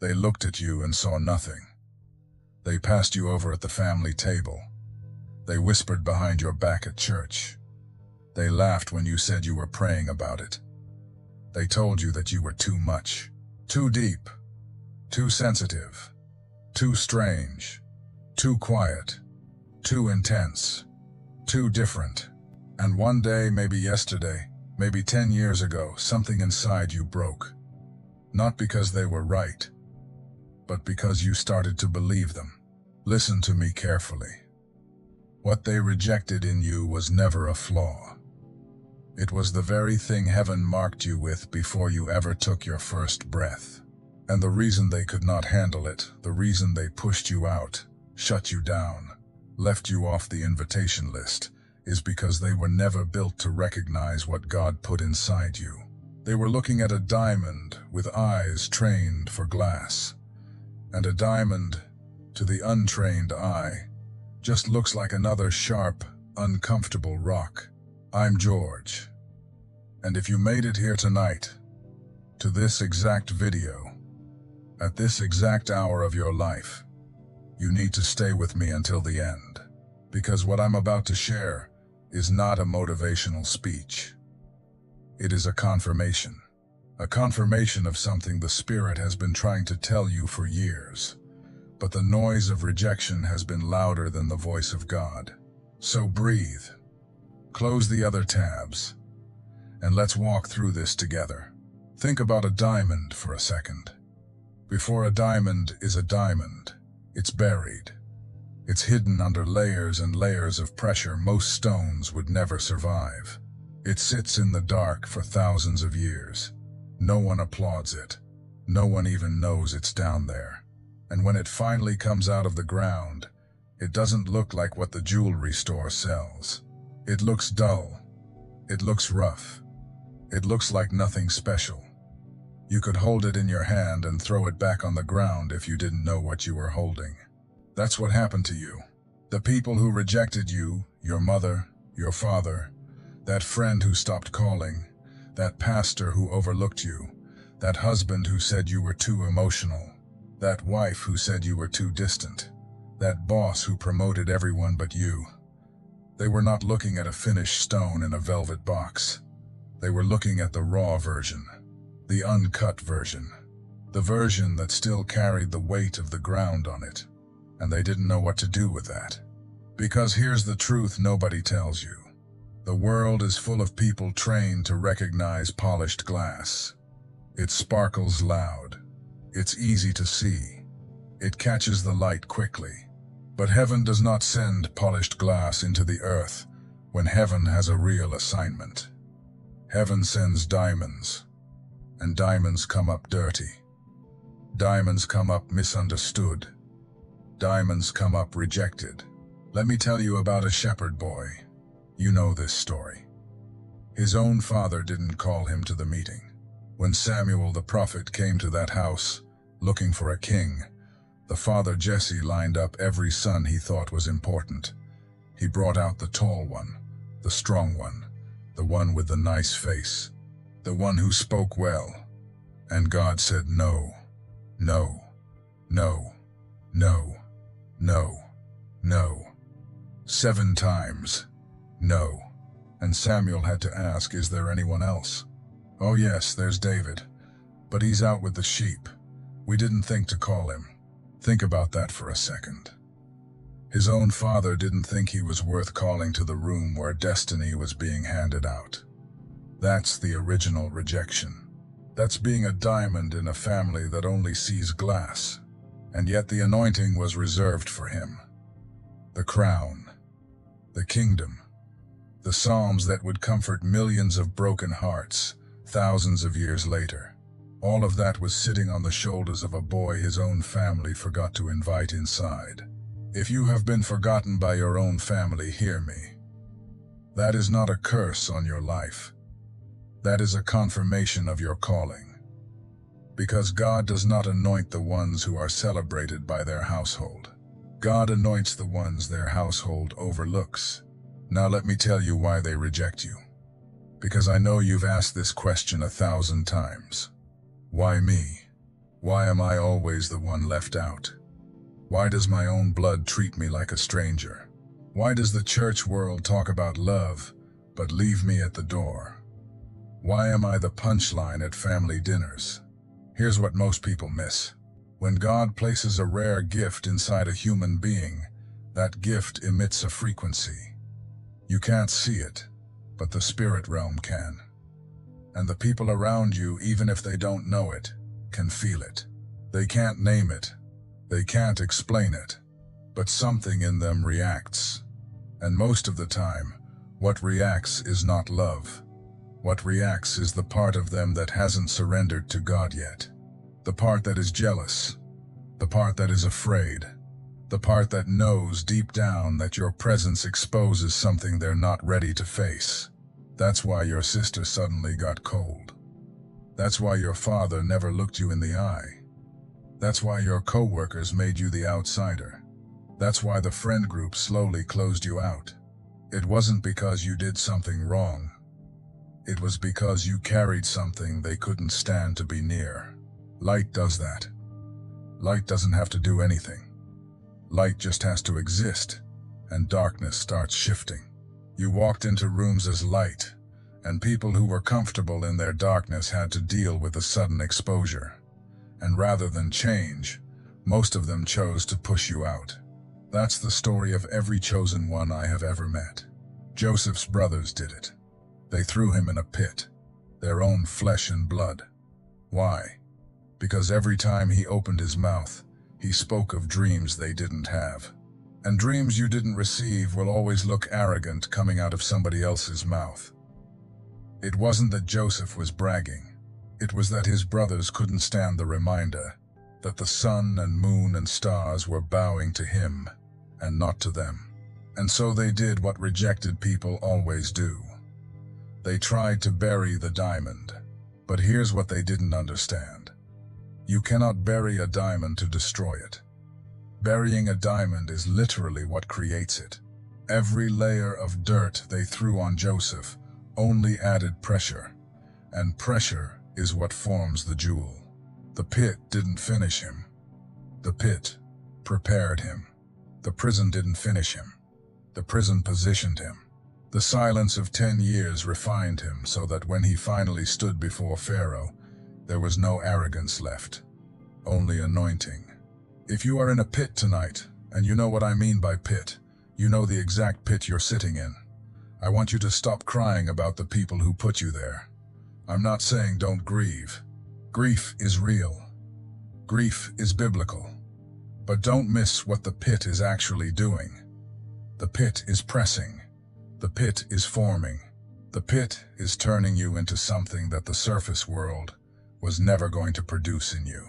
They looked at you and saw nothing. They passed you over at the family table. They whispered behind your back at church. They laughed when you said you were praying about it. They told you that you were too much, too deep, too sensitive, too strange, too quiet, too intense, too different. And one day, maybe yesterday, maybe 10 years ago, something inside you broke. Not because they were right, but because you started to believe them. Listen to me carefully. What they rejected in you was never a flaw. It was the very thing heaven marked you with before you ever took your first breath. And the reason they could not handle it, the reason they pushed you out, shut you down, left you off the invitation list, is because they were never built to recognize what God put inside you. They were looking at a diamond with eyes trained for glass. And a diamond, to the untrained eye, just looks like another sharp, uncomfortable rock. I'm George. And if you made it here tonight, to this exact video, at this exact hour of your life, you need to stay with me until the end. Because what I'm about to share is not a motivational speech. It is a confirmation of something the Spirit has been trying to tell you for years. But the noise of rejection has been louder than the voice of God. So breathe, close the other tabs, and let's walk through this together. Think about a diamond for a second. Before a diamond is a diamond, it's buried. It's hidden under layers and layers of pressure most stones would never survive. It sits in the dark for thousands of years. No one applauds it. No one even knows it's down there. And when it finally comes out of the ground, it doesn't look like what the jewelry store sells. It looks dull. It looks rough. It looks like nothing special. You could hold it in your hand and throw it back on the ground if you didn't know what you were holding. That's what happened to you. The people who rejected you, your mother, your father, that friend who stopped calling, that pastor who overlooked you, that husband who said you were too emotional, that wife who said you were too distant, that boss who promoted everyone but you. They were not looking at a finished stone in a velvet box. They were looking at the raw version, the uncut version, the version that still carried the weight of the ground on it. And they didn't know what to do with that. Because here's the truth nobody tells you. The world is full of people trained to recognize polished glass. It sparkles loud. It's easy to see. It catches the light quickly. But heaven does not send polished glass into the earth when heaven has a real assignment. Heaven sends diamonds, and diamonds come up dirty. Diamonds come up misunderstood. Diamonds come up rejected. Let me tell you about a shepherd boy. You know this story. His own father didn't call him to the meeting. When Samuel the prophet came to that house, looking for a king, the father Jesse lined up every son he thought was important. He brought out the tall one, the strong one, the one with the nice face, the one who spoke well. And God said no, no, no, no, no, no. 7 times, no. And Samuel had to ask, is there anyone else? Oh yes, there's David, but he's out with the sheep. We didn't think to call him. Think about that for a second. His own father didn't think he was worth calling to the room where destiny was being handed out. That's the original rejection. That's being a diamond in a family that only sees glass. And yet the anointing was reserved for him. The crown, the kingdom, the psalms that would comfort millions of broken hearts thousands of years later. All of that was sitting on the shoulders of a boy his own family forgot to invite inside. If you have been forgotten by your own family, hear me. That is not a curse on your life. That is a confirmation of your calling. Because God does not anoint the ones who are celebrated by their household. God anoints the ones their household overlooks. Now let me tell you why they reject you. Because I know you've asked this question 1,000 times. Why me? Why am I always the one left out? Why does my own blood treat me like a stranger? Why does the church world talk about love, but leave me at the door? Why am I the punchline at family dinners? Here's what most people miss. When God places a rare gift inside a human being, that gift emits a frequency. You can't see it, but the spirit realm can. And the people around you, even if they don't know it, can feel it. They can't name it. They can't explain it. But something in them reacts. And most of the time, what reacts is not love. What reacts is the part of them that hasn't surrendered to God yet. The part that is jealous. The part that is afraid. The part that knows deep down that your presence exposes something they're not ready to face. That's why your sister suddenly got cold. That's why your father never looked you in the eye. That's why your co-workers made you the outsider. That's why the friend group slowly closed you out. It wasn't because you did something wrong. It was because you carried something they couldn't stand to be near. Light does that. Light doesn't have to do anything. Light just has to exist, and darkness starts shifting. You walked into rooms as light, and people who were comfortable in their darkness had to deal with the sudden exposure. And rather than change, most of them chose to push you out. That's the story of every chosen one I have ever met. Joseph's brothers did it. They threw him in a pit, their own flesh and blood. Why? Because every time he opened his mouth, he spoke of dreams they didn't have. And dreams you didn't receive will always look arrogant coming out of somebody else's mouth. It wasn't that Joseph was bragging. It was that his brothers couldn't stand the reminder that the sun and moon and stars were bowing to him and not to them. And so they did what rejected people always do. They tried to bury the diamond. But here's what they didn't understand. You cannot bury a diamond to destroy it. Burying a diamond is literally what creates it. Every layer of dirt they threw on Joseph only added pressure, and pressure is what forms the jewel. The pit didn't finish him. The pit prepared him. The prison didn't finish him. The prison positioned him. The silence of 10 years refined him so that when he finally stood before Pharaoh, there was no arrogance left, only anointing. If you are in a pit tonight, and you know what I mean by pit, you know the exact pit you're sitting in. I want you to stop crying about the people who put you there. I'm not saying don't grieve. Grief is real. Grief is biblical. But don't miss what the pit is actually doing. The pit is pressing. The pit is forming. The pit is turning you into something that the surface world was never going to produce in you.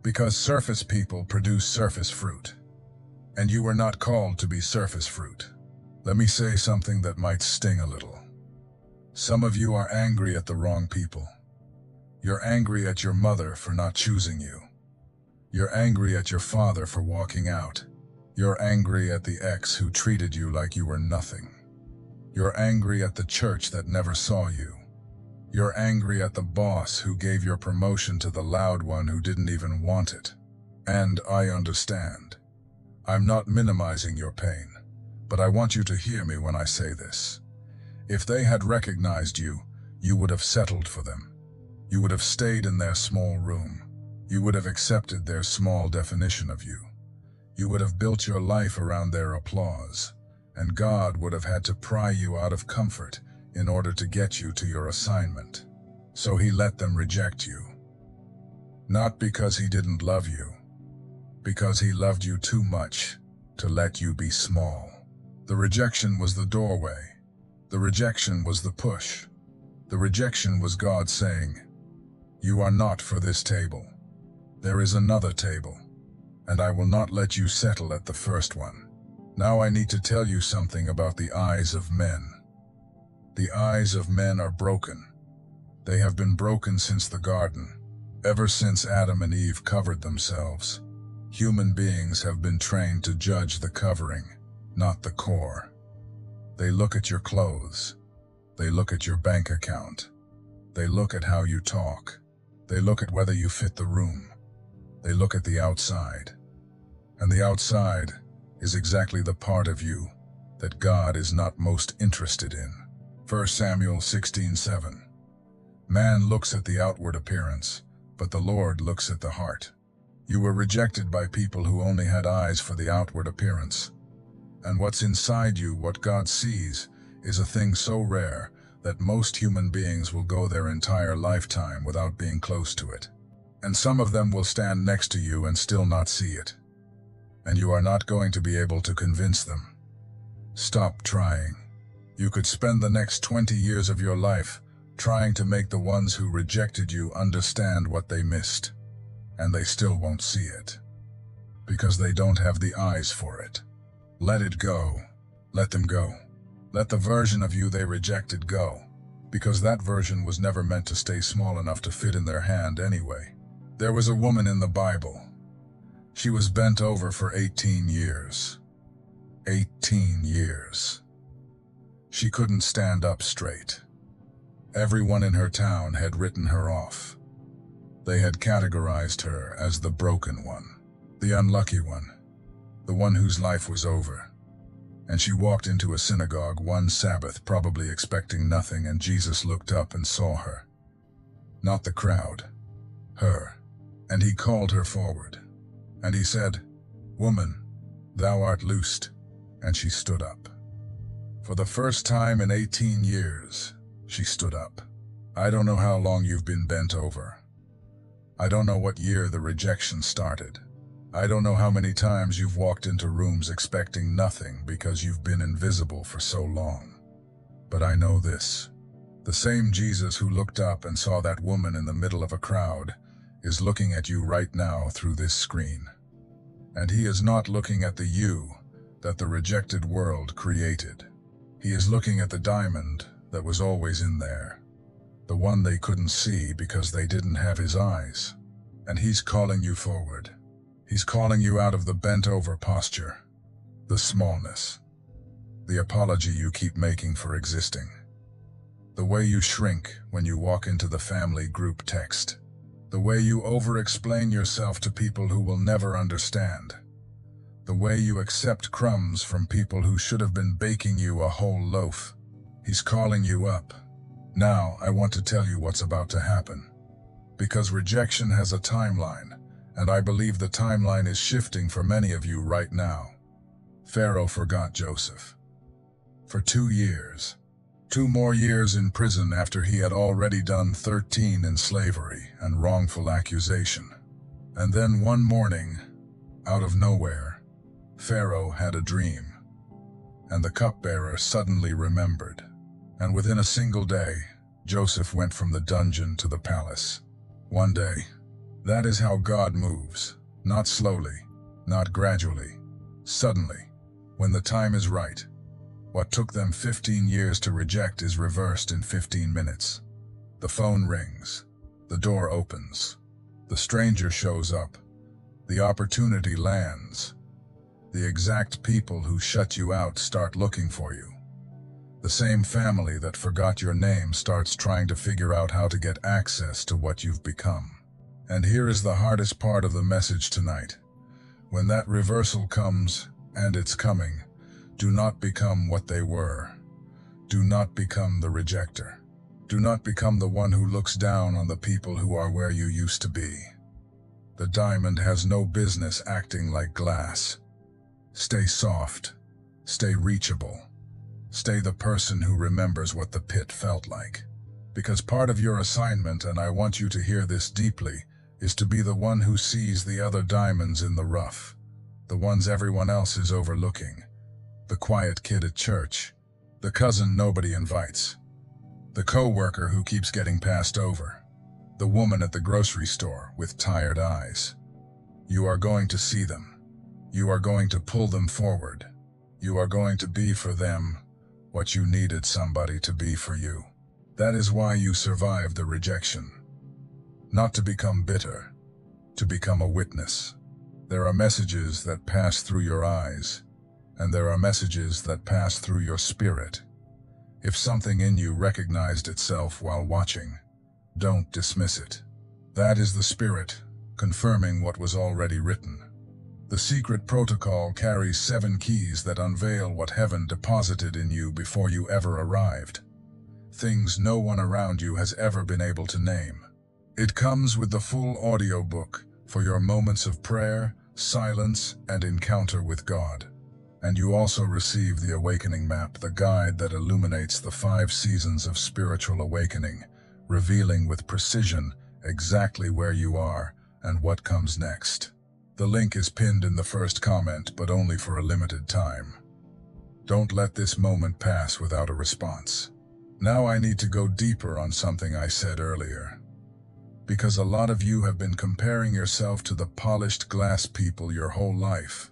Because surface people produce surface fruit. And you were not called to be surface fruit. Let me say something that might sting a little. Some of you are angry at the wrong people. You're angry at your mother for not choosing you. You're angry at your father for walking out. You're angry at the ex who treated you like you were nothing. You're angry at the church that never saw you. You're angry at the boss who gave your promotion to the loud one who didn't even want it. And I understand. I'm not minimizing your pain, but I want you to hear me when I say this. If they had recognized you, you would have settled for them. You would have stayed in their small room. You would have accepted their small definition of you. You would have built your life around their applause, and God would have had to pry you out of comfort in order to get you to your assignment. So he let them reject you. Not because he didn't love you, because he loved you too much to let you be small. The rejection was the doorway. The rejection was the push. The rejection was God saying, "You are not for this table. There is another table, and I will not let you settle at the first one." Now I need to tell you something about the eyes of men. The eyes of men are broken. They have been broken since the garden. Ever since Adam and Eve covered themselves, human beings have been trained to judge the covering, not the core. They look at your clothes. They look at your bank account. They look at how you talk. They look at whether you fit the room. They look at the outside. And the outside is exactly the part of you that God is not most interested in. 1 Samuel 16:7. Man looks at the outward appearance, but the Lord looks at the heart. You were rejected by people who only had eyes for the outward appearance. And what's inside you, what God sees, is a thing so rare that most human beings will go their entire lifetime without being close to it. And some of them will stand next to you and still not see it. And you are not going to be able to convince them. Stop trying. You could spend the next 20 years of your life trying to make the ones who rejected you understand what they missed. And they still won't see it. Because they don't have the eyes for it. Let it go. Let them go. Let the version of you they rejected go. Because that version was never meant to stay small enough to fit in their hand anyway. There was a woman in the Bible. She was bent over for 18 years. 18 years. She couldn't stand up straight. Everyone in her town had written her off. They had categorized her as the broken one, the unlucky one, the one whose life was over. And she walked into a synagogue one Sabbath, probably expecting nothing, and Jesus looked up and saw her. Not the crowd, her. And he called her forward. And he said, "Woman, thou art loosed." And she stood up. For the first time in 18 years, she stood up. I don't know how long you've been bent over. I don't know what year the rejection started. I don't know how many times you've walked into rooms expecting nothing because you've been invisible for so long. But I know this. The same Jesus who looked up and saw that woman in the middle of a crowd is looking at you right now through this screen. And he is not looking at the you that the rejected world created. He is looking at the diamond that was always in there, the one they couldn't see because they didn't have his eyes. And he's calling you forward. He's calling you out of the bent-over posture, the smallness, the apology you keep making for existing, the way you shrink when you walk into the family group text, the way you over-explain yourself to people who will never understand, the way you accept crumbs from people who should have been baking you a whole loaf. He's calling you up. Now, I want to tell you what's about to happen. Because rejection has a timeline, and I believe the timeline is shifting for many of you right now. Pharaoh forgot Joseph. For 2 years. 2 more years in prison after he had already done 13 in slavery and wrongful accusation. And then one morning, out of nowhere, Pharaoh had a dream. And the cupbearer suddenly remembered. And within a single day, Joseph went from the dungeon to the palace. One day. That is how God moves. Not slowly, not gradually. Suddenly, when the time is right. What took them 15 years to reject is reversed in 15 minutes. The phone rings. The door opens. The stranger shows up. The opportunity lands. The exact people who shut you out start looking for you. The same family that forgot your name starts trying to figure out how to get access to what you've become. And here is the hardest part of the message tonight. When that reversal comes, and it's coming, do not become what they were. Do not become the rejecter. Do not become the one who looks down on the people who are where you used to be. The diamond has no business acting like glass. Stay soft. Stay reachable. Stay the person who remembers what the pit felt like. Because part of your assignment, and I want you to hear this deeply, is to be the one who sees the other diamonds in the rough, the ones everyone else is overlooking, the quiet kid at church, the cousin nobody invites, the co-worker who keeps getting passed over, the woman at the grocery store with tired eyes. You are going to see them. You are going to pull them forward. You are going to be for them what you needed somebody to be for you. That is why you survived the rejection. Not to become bitter, to become a witness. There are messages that pass through your eyes, and there are messages that pass through your spirit. If something in you recognized itself while watching, don't dismiss it. That is the spirit confirming what was already written. The secret protocol carries 7 keys that unveil what heaven deposited in you before you ever arrived. Things no one around you has ever been able to name. It comes with the full audiobook for your moments of prayer, silence, and encounter with God. And you also receive the Awakening Map, the guide that illuminates the 5 seasons of spiritual awakening, revealing with precision exactly where you are and what comes next. The link is pinned in the first comment, but only for a limited time. Don't let this moment pass without a response. Now I need to go deeper on something I said earlier. Because a lot of you have been comparing yourself to the polished glass people your whole life,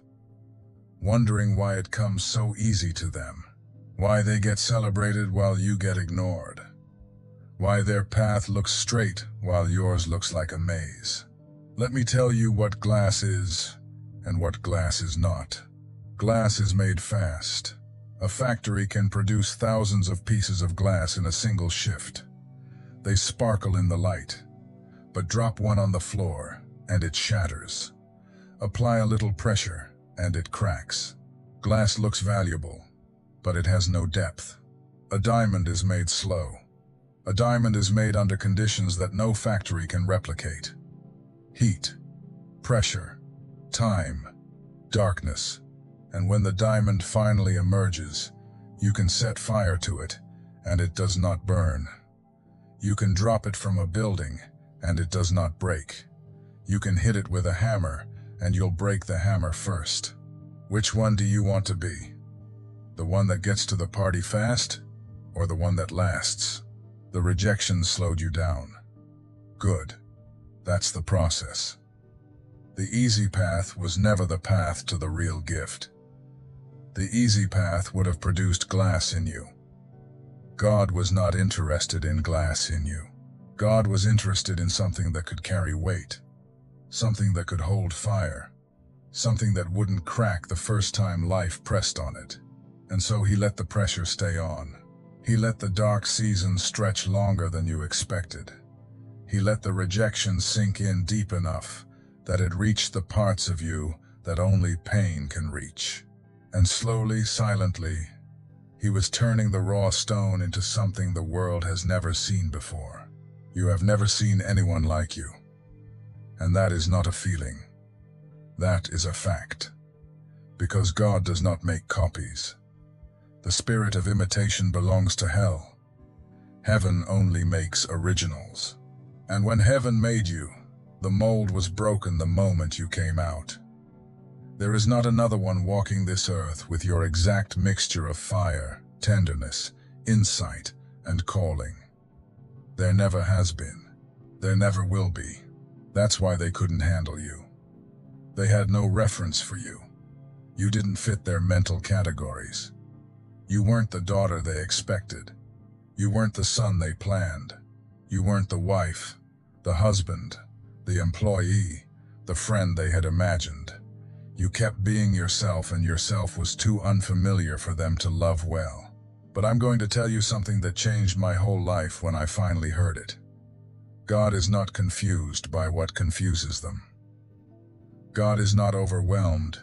wondering why it comes so easy to them, why they get celebrated while you get ignored, why their path looks straight while yours looks like a maze. Let me tell you what glass is and what glass is not. Glass is made fast. A factory can produce thousands of pieces of glass in a single shift. They sparkle in the light, but drop one on the floor and it shatters. Apply a little pressure and it cracks. Glass looks valuable, but it has no depth. A diamond is made slow. A diamond is made under conditions that no factory can replicate. Heat, pressure, time, darkness, and when the diamond finally emerges, you can set fire to it, and it does not burn. You can drop it from a building, and it does not break. You can hit it with a hammer, and you'll break the hammer first. Which one do you want to be? The one that gets to the party fast, or the one that lasts? The rejection slowed you down. Good. That's the process. The easy path was never the path to the real gift. The easy path would have produced glass in you. God was not interested in glass in you. God was interested in something that could carry weight, something that could hold fire, something that wouldn't crack the first time life pressed on it. And so he let the pressure stay on. He let the dark seasons stretch longer than you expected. He let the rejection sink in deep enough that it reached the parts of you that only pain can reach. And slowly, silently, he was turning the raw stone into something the world has never seen before. You have never seen anyone like you. And that is not a feeling. That is a fact. Because God does not make copies. The spirit of imitation belongs to hell. Heaven only makes originals. And when heaven made you, the mold was broken the moment you came out. There is not another one walking this earth with your exact mixture of fire, tenderness, insight, and calling. There never has been. There never will be. That's why they couldn't handle you. They had no reference for you. You didn't fit their mental categories. You weren't the daughter they expected. You weren't the son they planned. You weren't the wife, the husband, the employee, the friend they had imagined. You kept being yourself, and yourself was too unfamiliar for them to love well. But I'm going to tell you something that changed my whole life when I finally heard it. God is not confused by what confuses them. God is not overwhelmed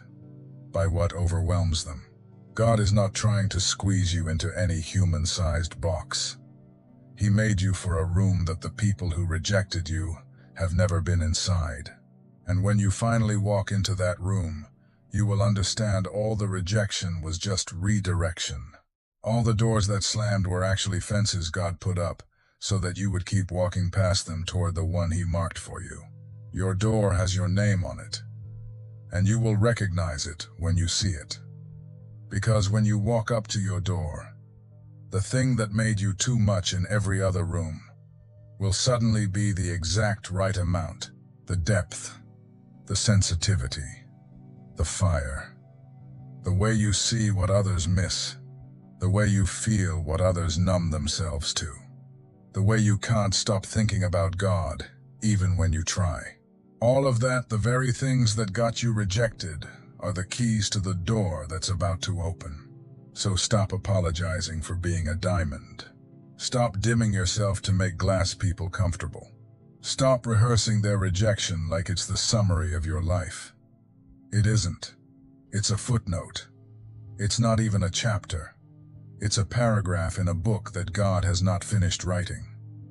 by what overwhelms them. God is not trying to squeeze you into any human-sized box. He made you for a room that the people who rejected you have never been inside. And when you finally walk into that room, you will understand all the rejection was just redirection. All the doors that slammed were actually fences God put up so that you would keep walking past them toward the one He marked for you. Your door has your name on it, and you will recognize it when you see it. Because when you walk up to your door, the thing that made you too much in every other room will suddenly be the exact right amount, the depth, the sensitivity, the fire, the way you see what others miss, the way you feel what others numb themselves to, the way you can't stop thinking about God, even when you try. All of that, the very things that got you rejected, are the keys to the door that's about to open. So stop apologizing for being a diamond. Stop dimming yourself to make glass people comfortable. Stop rehearsing their rejection like it's the summary of your life. It isn't. It's a footnote. It's not even a chapter. It's a paragraph in a book that God has not finished writing.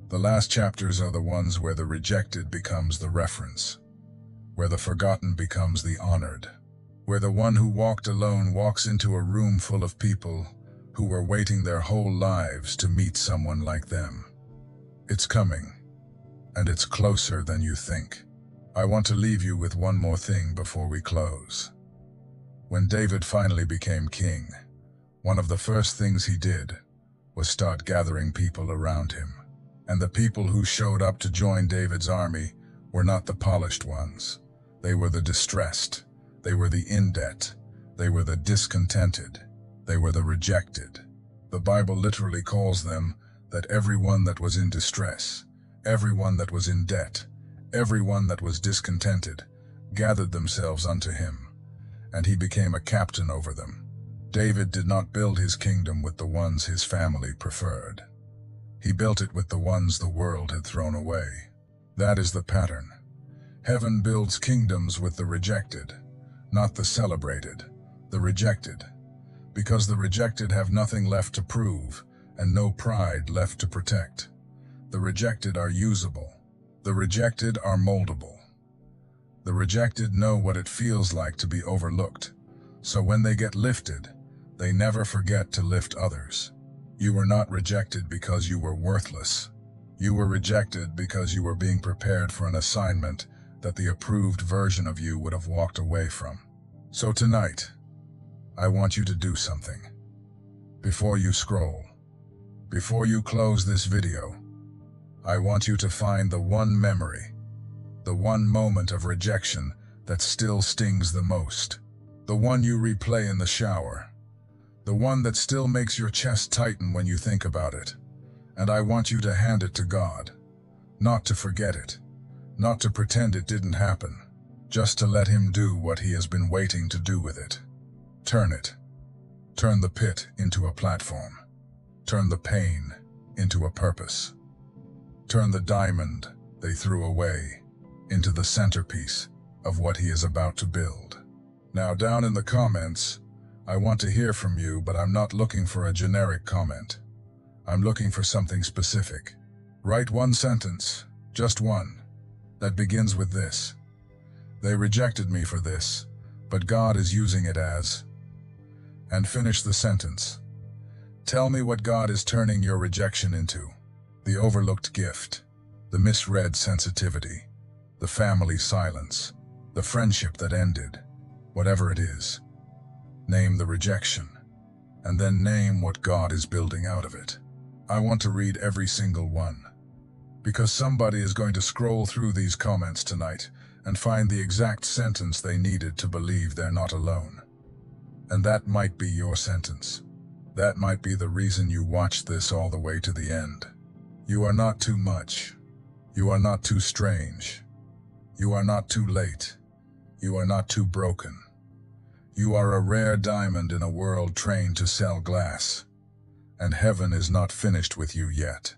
The last chapters are the ones where the rejected becomes the reference, where the forgotten becomes the honored, where the one who walked alone walks into a room full of people who were waiting their whole lives to meet someone like them. It's coming, and it's closer than you think. I want to leave you with one more thing before we close. When David finally became king, one of the first things he did was start gathering people around him. And the people who showed up to join David's army were not the polished ones. They were the distressed. They were the in debt. They were the discontented. They were the rejected. The Bible literally calls them that everyone that was in distress, everyone that was in debt, everyone that was discontented, gathered themselves unto him, and he became a captain over them. David did not build his kingdom with the ones his family preferred. He built it with the ones the world had thrown away. That is the pattern. Heaven builds kingdoms with the rejected, not the celebrated, the rejected. Because the rejected have nothing left to prove and no pride left to protect. The rejected are usable. The rejected are moldable. The rejected know what it feels like to be overlooked. So when they get lifted, they never forget to lift others. You were not rejected because you were worthless. You were rejected because you were being prepared for an assignment that the approved version of you would have walked away from. So tonight, I want you to do something. Before you scroll, before you close this video, I want you to find the one memory, the one moment of rejection that still stings the most, the one you replay in the shower, the one that still makes your chest tighten when you think about it. And I want you to hand it to God, not to forget it, not to pretend it didn't happen, just to let Him do what He has been waiting to do with it. Turn it. Turn the pit into a platform. Turn the pain into a purpose. Turn the diamond they threw away into the centerpiece of what He is about to build. Now, down in the comments, I want to hear from you, but I'm not looking for a generic comment. I'm looking for something specific. Write one sentence, just one, that begins with this: "They rejected me for this, but God is using it as..." And finish the sentence. Tell me what God is turning your rejection into. The overlooked gift, the misread sensitivity, the family silence, the friendship that ended, whatever it is. Name the rejection, and then name what God is building out of it. I want to read every single one, because somebody is going to scroll through these comments tonight and find the exact sentence they needed to believe they're not alone. And that might be your sentence. That might be the reason you watched this all the way to the end. You are not too much. You are not too strange. You are not too late. You are not too broken. You are a rare diamond in a world trained to sell glass, and heaven is not finished with you yet.